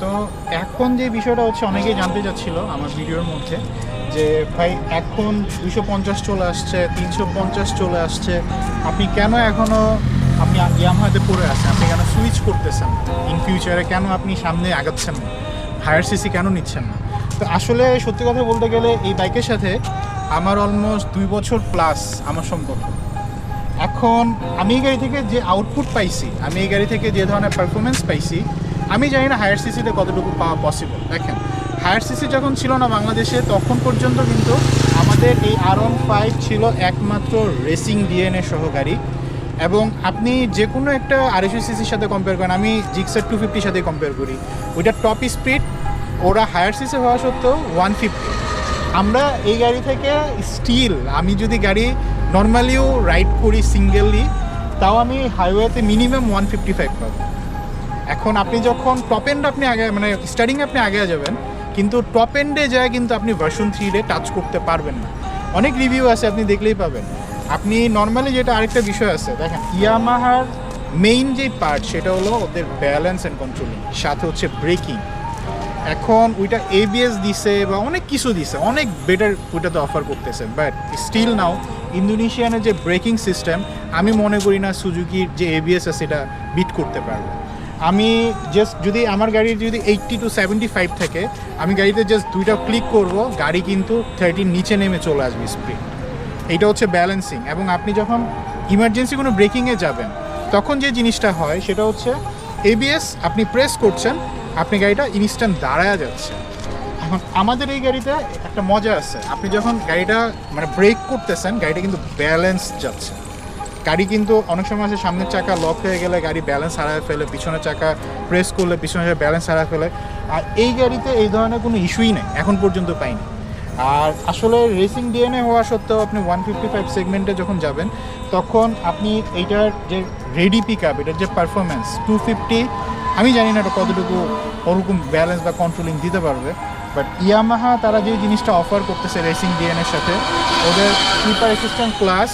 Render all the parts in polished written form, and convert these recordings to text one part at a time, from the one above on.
তো এখন যে বিষয়টা হচ্ছে অনেকেই জানতে চাচ্ছিল আমার ভিডিওর মধ্যে যে ভাই এখন 250 চলে আসছে, 350 চলে আসছে, আপনি কেন এখনও আপনি ইয়ামাহাতে পড়ে আছেন, আপনি কেন সুইচ করতেছেন ইন ফিউচারে, কেন আপনি সামনে আগাচ্ছেন না, হায়ার সিসি কেন নিচ্ছেন না? তো আসলে সত্যি কথা বলতে গেলে এই বাইকের সাথে আমার অলমোস্ট 2 বছর প্লাস আমার সম্পর্ক। এখন আমি এই গাড়ি থেকে যে আউটপুট পাইছি, আমি এই গাড়ি থেকে যে ধরনের পারফরমেন্স পাইছি, আমি জানি না হায়ার সিসিতে কতটুকু পাওয়া পসিবল। দেখেন, হায়ার সিসি যখন ছিল না বাংলাদেশে, তখন পর্যন্ত কিন্তু আমাদের এই R15 ছিল একমাত্র রেসিং ডিএনএ সহ গাড়ি। এবং আপনি যে কোনো একটা 250 সিসির সাথে কম্পেয়ার করেন, আমি জিক্সার 250 সাথে কম্পেয়ার করি, ওইটা টপ স্পিড, ওরা হায়ার সিসি হওয়া সত্ত্বেও 150। আমরা এই গাড়ি থেকে স্টিল, আমি যদি গাড়ি নর্মালিও রাইড করি সিঙ্গেলি, তাও আমি হাইওয়েতে মিনিমাম 155 পাবো। এখন আপনি যখন টপ এন্ড আপনি আগে মানে স্টার্টিংয়ে আপনি আগে যাবেন, কিন্তু টপ এন্ডে যায় কিন্তু আপনি ভার্সন 3 টাচ করতে পারবেন না। অনেক রিভিউ আছে, আপনি দেখলেই পাবেন। আপনি নর্মালি যেটা আরেকটা বিষয় আছে, দেখেন ইয়ামাহার মেইন যে পার্ট সেটা হলো ওদের ব্যালেন্স অ্যান্ড কন্ট্রোলিং, সাথে হচ্ছে ব্রেকিং। এখন ওইটা এবিএস দিছে বা অনেক কিছু দিছে, অনেক বেটার ওইটাতে অফার করতেছে, বাট স্টিল নাও ইন্দোনেশিয়ানের যে ব্রেকিং সিস্টেম, আমি মনে করি না সুজুকির যে এবিএস আছে সেটা বিট করতে পারবে। আমি জাস্ট যদি আমার গাড়ির যদি 80 to 75 থাকে, আমি গাড়িতে জাস্ট 2টা ক্লিক করব, গাড়ি কিন্তু 30 নিচে নেমে চলে আসবে স্পিড। এইটা হচ্ছে ব্যালেন্সিং। এবং আপনি যখন ইমার্জেন্সি কোনো ব্রেকিংয়ে যাবেন, তখন যে জিনিসটা হয় সেটা হচ্ছে এবিএস আপনি প্রেস করছেন, আপনি গাড়িটা ইনস্ট্যান্ট দাঁড়ায় যাচ্ছে। এখন আমাদের এই গাড়িতে একটা মজা আছে, আপনি যখন গাড়িটা মানে ব্রেক করতেছেন, গাড়িটা কিন্তু ব্যালেন্স যাচ্ছে। গাড়ি কিন্তু অনেক সময় আছে সামনের চাকা লক হয়ে গেলে গাড়ি ব্যালেন্স হারায় ফেলে, পিছনের চাকা প্রেস করলে পিছনের ব্যালেন্স হারায় ফেলে। আর এই গাড়িতে এই ধরনের কোনো ইস্যুই নেই, এখন পর্যন্ত পাইনি। আর আসলে রেসিং ডিএনএ হওয়া সত্ত্বেও আপনি 155 সেগমেন্টে যখন যাবেন, তখন আপনি এইটার যে রেডি পিক আপ, এটার যে পারফরমেন্স 250, আমি জানি না এটা কতটুকু ওরকম ব্যালেন্স বা কন্ট্রোলিং দিতে পারবে। বাট ইয়ামাহা তারা যে জিনিসটা অফার করতেছে রেসিং ডিএনএর সাথে, ওদের স্লিপার অ্যাসিস্ট্যান্ট ক্লাস,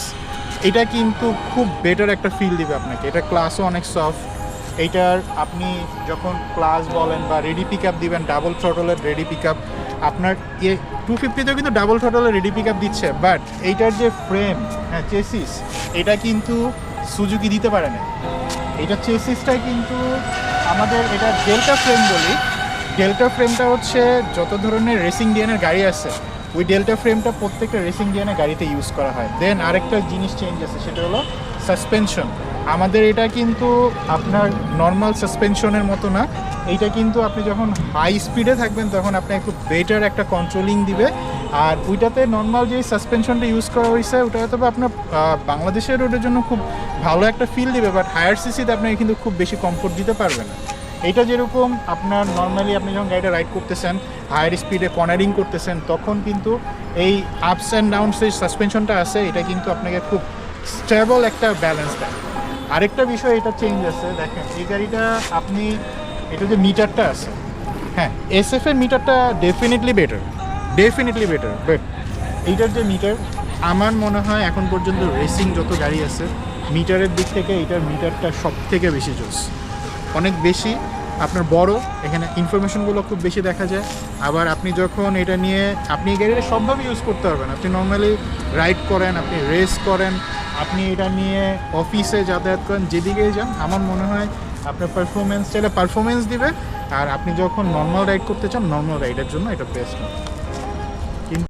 এটা কিন্তু খুব বেটার একটা ফিল দিবে আপনাকে। এটা ক্লাসও অনেক সফট। এইটার আপনি যখন ক্লাস বলেন বা রেডি পিক আপ দিবেন, ডাবল থ্রটলের রেডি পিক আপ, আপনার 250তেও কিন্তু ডাবল থ্রটলের রেডি পিক আপ দিচ্ছে। বাট এইটার যে ফ্রেম, হ্যাঁ চেসিস, এটা কিন্তু সুজুকি দিতে পারে না। এইটার চেসিসটা কিন্তু আমাদের এটা ডেল্টা ফ্রেম বলি। ডেল্টা ফ্রেমটা হচ্ছে যত ধরনের রেসিং ডিএনের গাড়ি আছে, ওই ডেল্টা ফ্রেমটা প্রত্যেকটা রেসিং ডিএনের গাড়িতে ইউজ করা হয়। দেন আরেকটা জিনিস চেঞ্জ আছে, সেটা হলো সাসপেনশন। আমাদের এটা কিন্তু আপনার নর্মাল সাসপেনশনের মতো না। এইটা কিন্তু আপনি যখন হাই স্পিডে থাকবেন তখন আপনি একটু বেটার একটা কন্ট্রোলিং দিবে। আর ওইটাতে নর্মাল যে সাসপেনশনটা ইউজ করা হয়েছে, ওটা হয়তো আপনার বাংলাদেশের রোডের জন্য খুব ভালো একটা ফিল দিবে, বাট হায়ার সিসিতে আপনাকে কিন্তু খুব বেশি কমফোর্ট দিতে পারবে না। এটা যেরকম আপনার নর্মালি আপনি যখন গাড়িটা রাইড করতেছেন, হায়ার স্পিডে কর্নারিং করতেছেন, তখন কিন্তু এই আপস অ্যান্ড ডাউনস যে সাসপেনশনটা আছে, এটা কিন্তু আপনাকে খুব স্টেবল একটা ব্যালেন্স দেয়। আরেকটা বিষয় এটা চেঞ্জ আছে, দেখেন এই গাড়িটা আপনি এটা যে মিটারটা আছে, হ্যাঁ এসএফ এর মিটারটা ডেফিনেটলি বেটার, বাট এইটার যে মিটার, আমার মনে হয় এখন পর্যন্ত রেসিং যত গাড়ি আছে মিটারের দিক থেকে এইটার মিটারটা সব থেকে বেশি জোস, অনেক বেশি আপনার বড়। এখানে ইনফরমেশনগুলো খুব বেশি দেখা যায়। আবার আপনি যখন এটা নিয়ে আপনি এই গাড়িটা সবভাবে ইউজ করতে পারবেন। আপনি নর্মালি রাইড করেন, আপনি রেস করেন, আপনি এটা নিয়ে অফিসে যাতায়াত করেন, যেদিকেই যান, আমার মনে হয় আপনার পারফরমেন্স চাইলে পারফরমেন্স দিবে। আর আপনি যখন নর্মাল রাইড করতে চান, নর্মাল রাইডের জন্য এটা বেস্ট।